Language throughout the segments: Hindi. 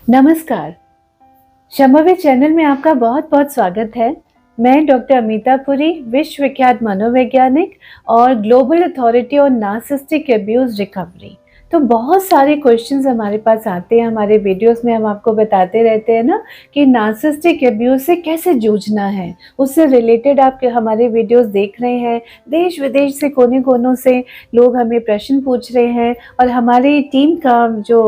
नमस्कार, शम्भवी चैनल में आपका बहुत बहुत स्वागत है। मैं डॉक्टर अमिता पुरी, विश्व विख्यात मनोवैज्ञानिक और global authority on narcissistic abuse recovery. तो बहुत सारे क्वेश्चंस हमारे पास आते हैं, हमारे वीडियोस में हम आपको बताते रहते हैं ना कि नार्सिसिस्टिक अब्यूज से कैसे जूझना है। उससे रिलेटेड आप हमारे वीडियोस देख रहे हैं, देश विदेश से कोने कोनों से लोग हमें प्रश्न पूछ रहे हैं और हमारी टीम का जो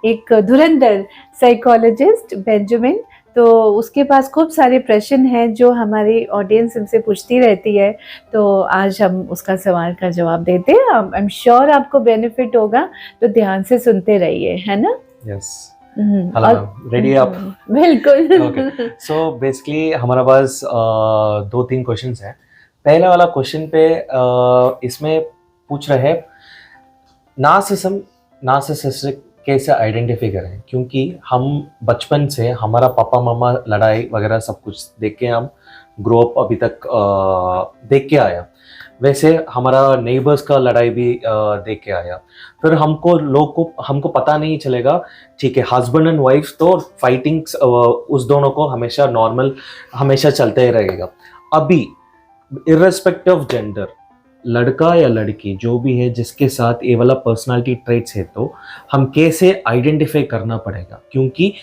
एक धुरंधर साइकोलॉजिस्ट बेंजामिन, तो उसके पास खूब सारे प्रश्न हैं जो हमारी ऑडियंस हमसे पूछती रहती है। तो आज हम उसका सवाल का जवाब देते हैं। आई एम श्योर आपको बेनिफिट होगा, तो ध्यान से सुनते रहिए, है ना? यस। हेलो मैम, रेडी आप? बिल्कुल। ओके, सो बेसिकली हमारे पास 2-3 क्वेश्चंस हैं। पहले वाला क्वेश्चन पे इसमें पूछ रहे हैं नार्सिसिस्टिक कैसे आइडेंटिफाई करें, क्योंकि हम बचपन से हमारा पापा मामा लड़ाई वगैरह सब कुछ देख के हम ग्रो अप अभी तक देख के आया। वैसे हमारा नेबर्स का लड़ाई भी देख के आया। फिर हमको पता नहीं चलेगा, ठीक है, हस्बैंड एंड वाइफ तो फाइटिंग्स उस दोनों को हमेशा नॉर्मल हमेशा चलते ही रहेगा। अभी इर्रेस्पेक्टिव ऑफ जेंडर, लड़का या लड़की जो भी है जिसके साथ ये वाला पर्सनालिटी ट्रेट्स है, तो हम कैसे आइडेंटिफाई करना पड़ेगा, क्योंकि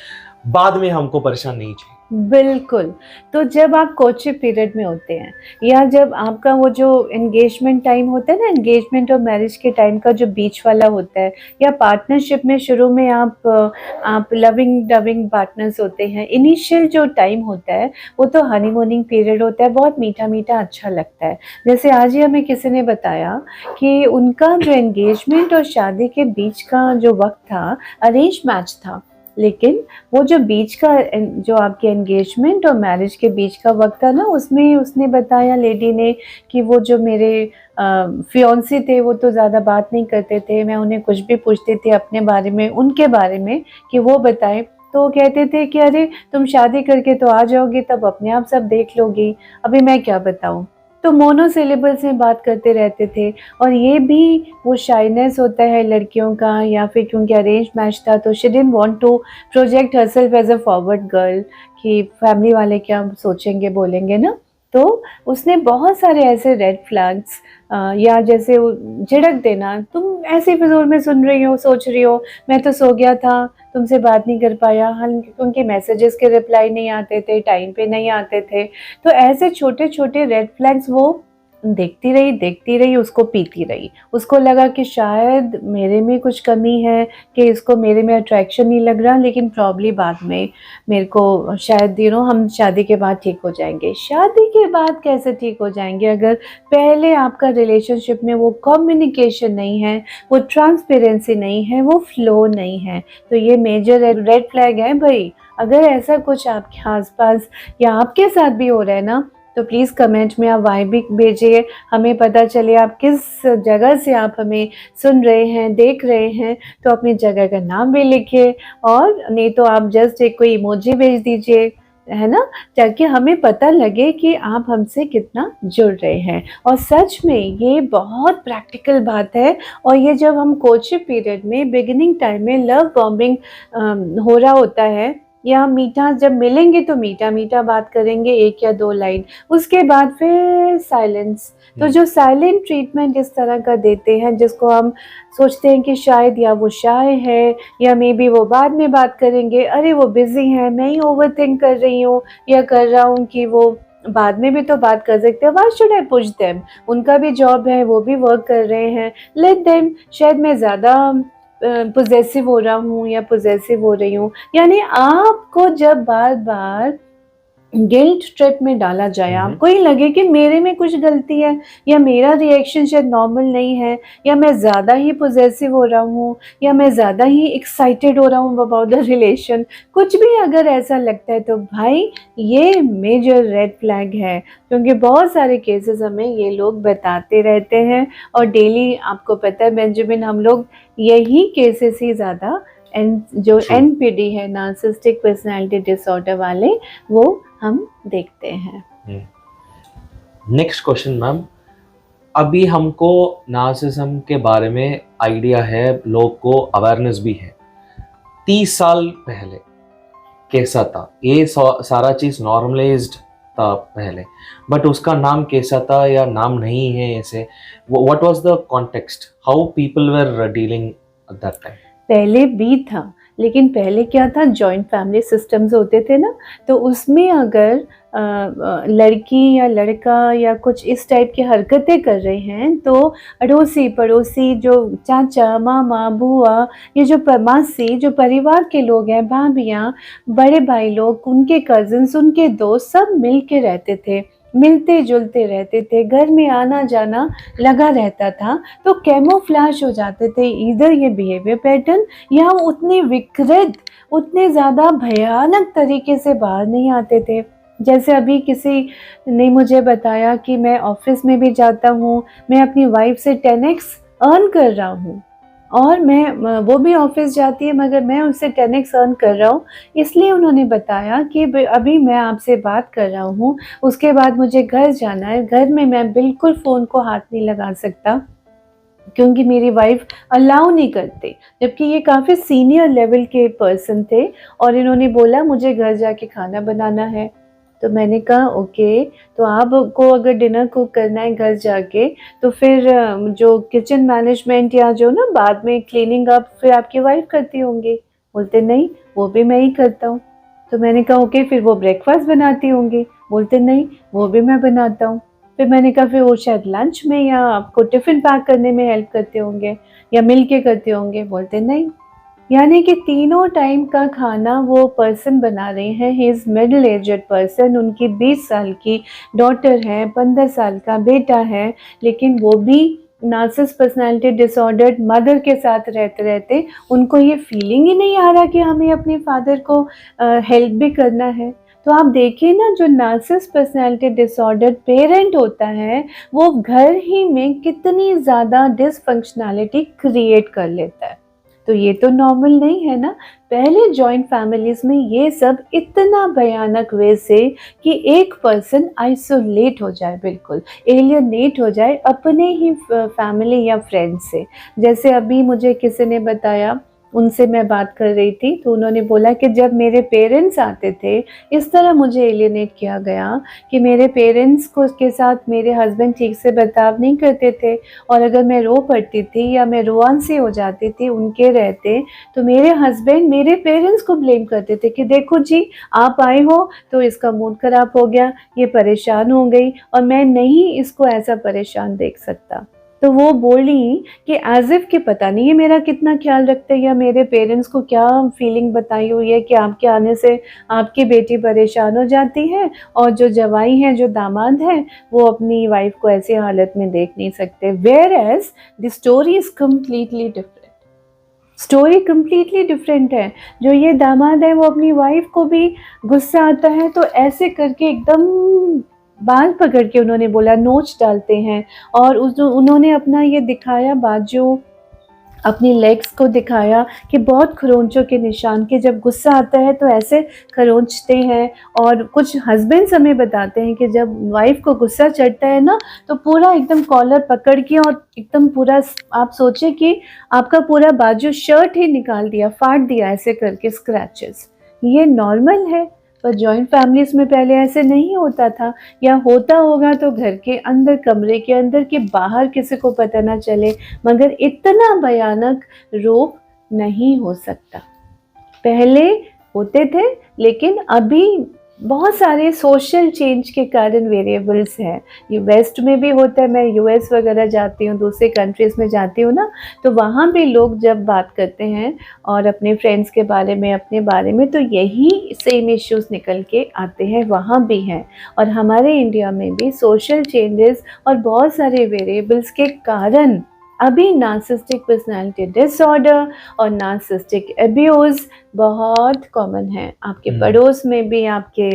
बाद में हमको परेशान नहीं चाहिए। बिल्कुल। तो जब आप कोचिंग पीरियड में होते हैं या जब आपका वो जो एंगेजमेंट टाइम होता है ना, एंगेजमेंट और मैरिज के टाइम का जो बीच वाला होता है, या पार्टनरशिप में शुरू में आप लविंग डविंग पार्टनर्स होते हैं, इनिशियल जो टाइम होता है वो तो हनीमूनिंग पीरियड होता है, बहुत मीठा मीठा अच्छा लगता है। जैसे आज ही हमें किसी ने बताया कि उनका जो एंगेजमेंट और शादी के बीच का जो वक्त था, अरेंज मैच था, लेकिन वो जो बीच का जो आपके एंगेजमेंट और मैरिज के बीच का वक्त था ना, उसमें उसने बताया, लेडी ने, कि वो जो मेरे फियोन्सी थे वो तो ज़्यादा बात नहीं करते थे। मैं उन्हें कुछ भी पूछती थी अपने बारे में, उनके बारे में, कि वो बताएं, तो वो कहते थे कि अरे तुम शादी करके तो आ जाओगी, तब अपने आप सब देख लोगी, अभी मैं क्या बताऊं। तो मोनोसिलेबल्स में बात करते रहते थे। और ये भी वो शाइनेस होता है लड़कियों का, या फिर क्योंकि अरेंज मैच था तो she didn't want to project herself as a forward girl, कि फैमिली वाले क्या सोचेंगे बोलेंगे ना। तो उसने बहुत सारे ऐसे रेड फ्लैग्स, या जैसे झिड़क देना, तुम ऐसे फिजूल में सुन रही हो, सोच रही हो, मैं तो सो गया था, तुमसे बात नहीं कर पाया, हालांकि उनके मैसेजेस के रिप्लाई नहीं आते थे, टाइम पे नहीं आते थे। तो ऐसे छोटे छोटे रेड फ्लैग्स वो देखती रही, उसको पीती रही। उसको लगा कि शायद मेरे में कुछ कमी है, कि इसको मेरे में अट्रैक्शन नहीं लग रहा, लेकिन प्रॉब्ली बाद में मेरे को शायद हम शादी के बाद ठीक हो जाएंगे। शादी के बाद कैसे ठीक हो जाएंगे अगर पहले आपका रिलेशनशिप में वो कम्युनिकेशन नहीं है, वो ट्रांसपेरेंसी नहीं है, वो फ्लो नहीं है। तो ये मेजर रेड फ्लैग है भाई। अगर ऐसा कुछ आपके आसपास या आपके साथ भी हो रहा है ना, तो प्लीज़ कमेंट में आप वाई भी भेजिए, हमें पता चले आप किस जगह से आप हमें सुन रहे हैं, देख रहे हैं। तो अपनी जगह का नाम भी लिखिए, और नहीं तो आप जस्ट एक कोई इमोजी भेज दीजिए, है ना, ताकि हमें पता लगे कि आप हमसे कितना जुड़ रहे हैं। और सच में ये बहुत प्रैक्टिकल बात है। और ये जब हम कोचिंग पीरियड में बिगिनिंग टाइम में लव बॉम्बिंग हो रहा होता है, या मीठा जब मिलेंगे तो मीठा मीठा बात करेंगे, 1 या 2 लाइन, उसके बाद फिर साइलेंस। तो जो साइलेंट ट्रीटमेंट इस तरह का देते हैं, जिसको हम सोचते हैं कि शायद या वो शाय है, या मे बी वो बाद में बात करेंगे, अरे वो बिजी है, मैं ही ओवर थिंक कर रही हूँ या कर रहा हूँ कि वो बाद में भी तो बात कर सकते हैं। Why should I push them, उनका भी जॉब है, वो भी वर्क कर रहे हैं, लेट देम। शायद मैं ज़्यादा पोजेसिव हो रहा हूँ या पोजेसिव हो रही हूँ। यानी आपको जब बार बार गिल्ट ट्रिप में डाला जाए, आपको ही लगे कि मेरे में कुछ गलती है, या मेरा रिएक्शन शायद नॉर्मल नहीं है, या मैं ज़्यादा ही पोजेसिव हो रहा हूँ, या मैं ज़्यादा ही एक्साइटेड हो रहा हूँ अबाउट द रिलेशन, कुछ भी अगर ऐसा लगता है, तो भाई ये मेजर रेड फ्लैग है। क्योंकि बहुत सारे केसेस हमें ये लोग बताते रहते हैं, और डेली आपको पता है बेंजामिन, हम लोग यही केसेस ही ज़्यादा जो NPD है, नार्सिसिस्टिक पर्सनालिटी डिसऑर्डर वाले, वो हम देखते हैं। नेक्स्ट क्वेश्चन मैम, अभी हमको नार्सिसिज्म के बारे में आइडिया है, लोग को अवेयरनेस भी है। 30 साल पहले कैसा था, ये सारा चीज नॉर्मलाइज्ड था पहले, बट उसका नाम कैसा था या नाम नहीं है ऐसे, what was the context, how people were dealing at that time? पहले भी था, लेकिन पहले क्या था, जॉइंट फैमिली सिस्टम्स होते थे ना, तो उसमें अगर लड़की या लड़का या कुछ इस टाइप की हरकतें कर रहे हैं तो अड़ोसी पड़ोसी, जो चाचा मामा बुआ, ये जो मासी, जो परिवार के लोग हैं, भाभियाँ, बड़े भाई लोग, उनके कज़न्स, उनके दोस्त, सब मिल के रहते थे, मिलते जुलते रहते थे, घर में आना जाना लगा रहता था। तो कैमोफ्लेज हो जाते थे इधर ये बिहेवियर पैटर्न, या उतने विकृत, उतने ज़्यादा भयानक तरीके से बाहर नहीं आते थे। जैसे अभी किसी ने मुझे बताया कि मैं ऑफिस में भी जाता हूँ, मैं अपनी वाइफ से 10x अर्न कर रहा हूँ, और वो भी ऑफिस जाती है मगर मैं उससे 10x अर्न कर रहा हूँ। इसलिए उन्होंने बताया कि अभी मैं आपसे बात कर रहा हूँ, उसके बाद मुझे घर जाना है, घर में मैं बिल्कुल फ़ोन को हाथ नहीं लगा सकता क्योंकि मेरी वाइफ अलाउ नहीं करते। जबकि ये काफ़ी सीनियर लेवल के पर्सन थे, और इन्होंने बोला मुझे घर जाके खाना बनाना है। तो मैंने कहा ओके, तो आपको अगर डिनर कुक करना है घर जाके, तो फिर जो किचन मैनेजमेंट या जो ना बाद में क्लीनिंग अप फिर आपकी वाइफ करती होंगी। बोलते नहीं, वो भी मैं ही करता हूँ। तो मैंने कहा ओके, फिर वो ब्रेकफास्ट बनाती होंगी। बोलते नहीं, वो भी मैं बनाता हूँ। फिर मैंने कहा फिर वो शायद लंच में या आपको टिफ़िन पैक करने में हेल्प करते होंगे या मिल के करते होंगे। बोलते नहीं। यानी कि तीनों टाइम का खाना वो पर्सन बना रहे हैं। He is middle aged person, उनकी 20 साल की डॉटर है, 15 साल का बेटा है, लेकिन वो भी नार्सिसिस्ट पर्सनालिटी डिसऑर्डर्ड मदर के साथ रहते रहते उनको ये फीलिंग ही नहीं आ रहा कि हमें अपने फादर को हेल्प भी करना है। तो आप देखिए ना, जो नार्सिसिस्ट पर्सनालिटी डिसऑर्डर पेरेंट होता है वो घर ही में कितनी ज़्यादा डिसफंक्शनैलिटी क्रिएट कर लेता है। तो ये तो नॉर्मल नहीं है ना। पहले जॉइंट फैमिलीज में ये सब इतना भयानक वे से कि एक पर्सन आइसोलेट हो जाए, बिल्कुल एलियनेट हो जाए अपने ही फैमिली या फ्रेंड से। जैसे अभी मुझे किसी ने बताया, उनसे मैं बात कर रही थी, तो उन्होंने बोला कि जब मेरे पेरेंट्स आते थे इस तरह मुझे एलियनेट किया गया कि मेरे पेरेंट्स को के साथ मेरे हस्बैंड ठीक से बर्ताव नहीं करते थे, और अगर मैं रो पड़ती थी या मैं रोआंसी हो जाती थी उनके रहते, तो मेरे हस्बैंड मेरे पेरेंट्स को ब्लेम करते थे कि देखो जी, आप आए हो तो इसका मूड खराब हो गया, ये परेशान हो गई, और मैं नहीं इसको ऐसा परेशान देख सकता। तो वो बोली कि एज़ इफ़ कि पता नहीं है मेरा कितना ख्याल रखते हैं, या मेरे पेरेंट्स को क्या फीलिंग बताई हुई है कि आपके आने से आपकी बेटी परेशान हो जाती है, और जो जवाई हैं, जो दामाद हैं, वो अपनी वाइफ को ऐसी हालत में देख नहीं सकते। Whereas the story is completely different. Story completely different है। जो ये दामाद है वो अपनी वाइफ को भी गुस्सा आता है तो ऐसे करके एकदम बाल पकड़ के, उन्होंने बोला, नोच डालते हैं। और उन्होंने अपना ये दिखाया बाजू, अपनी लेग्स को दिखाया कि बहुत खरोंचों के निशान, के जब गुस्सा आता है तो ऐसे खरोंचते हैं। और कुछ हस्बैंड्स हमें बताते हैं कि जब वाइफ को गुस्सा चढ़ता है ना, तो पूरा एकदम कॉलर पकड़ के और एकदम पूरा, आप सोचे कि आपका पूरा बाजू शर्ट ही निकाल दिया, फाड़ दिया ऐसे करके, स्क्रैचेस। ये नॉर्मल है, पर जॉइंट फैमिलीज में पहले ऐसे नहीं होता था, या होता होगा तो घर के अंदर, कमरे के अंदर, के बाहर किसी को पता ना चले, मगर इतना भयानक रोग नहीं हो सकता। पहले होते थे, लेकिन अभी बहुत सारे सोशल चेंज के कारण वेरिएबल्स हैं। ये वेस्ट में भी होता है, मैं यूएस वगैरह जाती हूँ, दूसरे कंट्रीज़ में जाती हूँ ना, तो वहाँ भी लोग जब बात करते हैं और अपने फ्रेंड्स के बारे में, अपने बारे में, तो यही सेम इश्यूज निकल के आते हैं, वहाँ भी हैं। और हमारे इंडिया में भी सोशल चेंजेस और बहुत सारे वेरिएबल्स के कारण अभी नार्सिसिस्टिक पर्सनालिटी डिसऑर्डर और नार्सिसिस्टिक अब्यूज़ बहुत कॉमन है। आपके पड़ोस में भी, आपके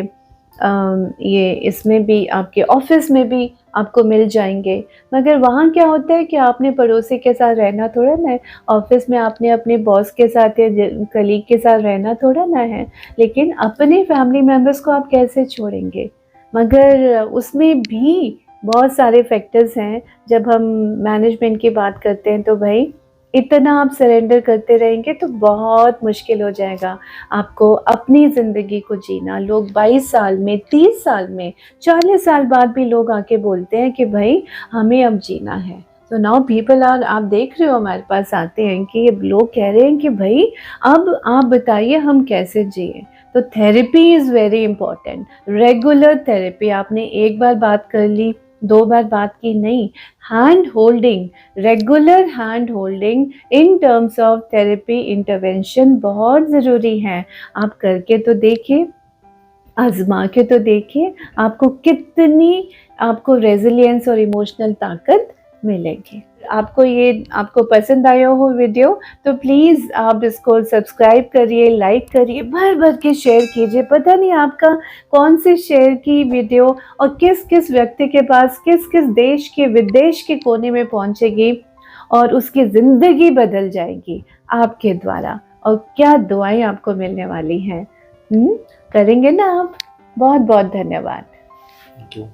ये इसमें भी, आपके ऑफिस में भी आपको मिल जाएंगे। मगर वहाँ क्या होता है कि आपने पड़ोसी के साथ रहना थोड़ा ना है, ऑफिस में आपने अपने बॉस के साथ या कलीग के साथ रहना थोड़ा ना है, लेकिन अपने फैमिली मेम्बर्स को आप कैसे छोड़ेंगे। मगर उसमें भी बहुत सारे फैक्टर्स हैं। जब हम मैनेजमेंट की बात करते हैं तो भाई इतना आप सरेंडर करते रहेंगे तो बहुत मुश्किल हो जाएगा आपको अपनी ज़िंदगी को जीना। लोग 22 साल में, 30 साल में, 40 साल बाद भी लोग आके बोलते हैं कि भाई हमें अब जीना है। तो नाउ पीपल आर, आप देख रहे हो हमारे पास आते हैं कि ये लोग कह रहे हैं कि भाई अब आप बताइए हम कैसे जिए। तो therapy is very important, regular therapy. आपने एक बार बात कर ली, 2 बार बात की नहीं, hand holding, regular hand holding in terms of therapy intervention बहुत ज़रूरी है। आप करके तो देखिए, आजमा के तो देखिए, आपको कितनी आपको रेजिलियंस और इमोशनल ताकत मिलेगी। आपको पसंद आया हो वीडियो तो प्लीज़ आप इसको सब्सक्राइब करिए, लाइक करिए, भर भर के शेयर कीजिए। पता नहीं आपका कौन से शेयर की वीडियो और किस किस व्यक्ति के पास, किस किस देश के, विदेश के कोने में पहुंचेगी और उसकी ज़िंदगी बदल जाएगी आपके द्वारा, और क्या दुआएं आपको मिलने वाली हैं। करेंगे ना आप? बहुत बहुत धन्यवाद। Thank you.